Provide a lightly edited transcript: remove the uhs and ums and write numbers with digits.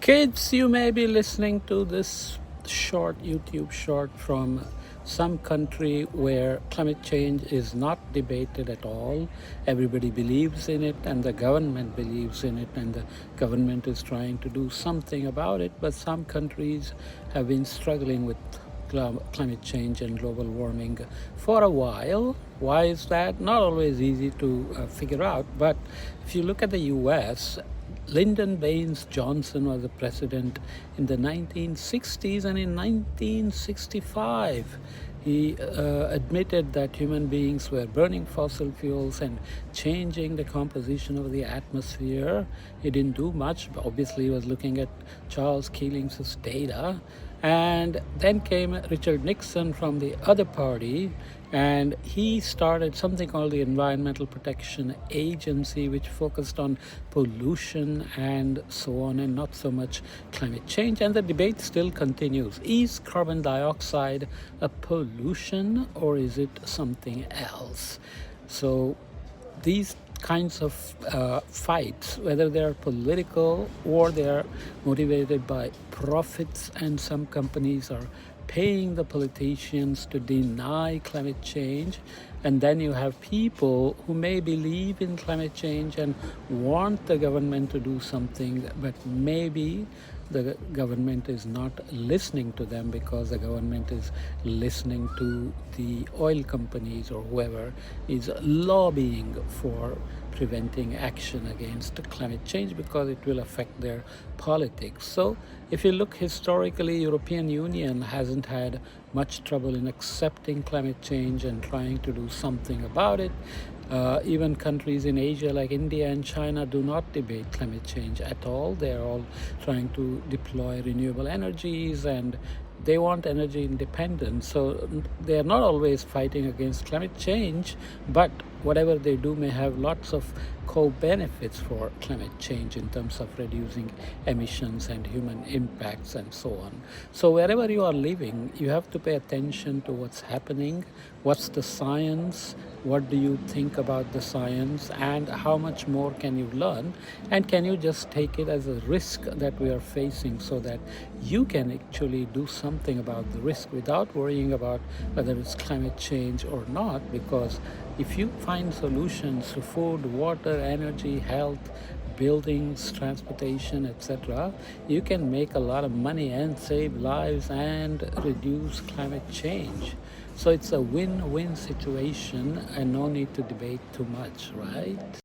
Kids, you may be listening to this short YouTube short from some country where climate change is not debated at all. Everybody believes in it, and the government believes in it, and the government is trying to do something about it. But some countries have been struggling with climate change and global warming for a while. Why is that? Not always easy to figure out, but if you look at the US, Lyndon Baines Johnson was the president in the 1960s, and in 1965 he admitted that human beings were burning fossil fuels and changing the composition of the atmosphere. He didn't do much. Obviously, he was looking at Charles Keeling's data. And then came Richard Nixon from the other party, and he started something called the Environmental Protection Agency, which focused on pollution and so on, and not so much climate change. And the debate still continues. Is carbon dioxide a pollution, or is it something else? So these kinds of fights, whether they're political or they're motivated by profits, and some companies are paying the politicians to deny climate change, and then you have people who may believe in climate change and want the government to do something, but maybe the government is not listening to them because the government is listening to the oil companies or whoever is lobbying for preventing action against climate change because it will affect their politics. So if you look historically, European Union hasn't had much trouble in accepting climate change and trying to do something about it. Even countries in Asia like India and China do not debate climate change at all. They're all trying to deploy renewable energies, and they want energy independence. So they're not always fighting against climate change, but whatever they do may have lots of co-benefits for climate change in terms of reducing emissions and human impacts and so on. So wherever you are living, you have to pay attention to what's happening, what's the science, what do you think about the science, and how much more can you learn, and can you just take it as a risk that we are facing so that you can actually do something about the risk without worrying about whether it's climate change or not. Because if you find solutions to food, water, energy, health, buildings, transportation, etc., you can make a lot of money and save lives and reduce climate change. So it's a win-win situation, and no need to debate too much, right?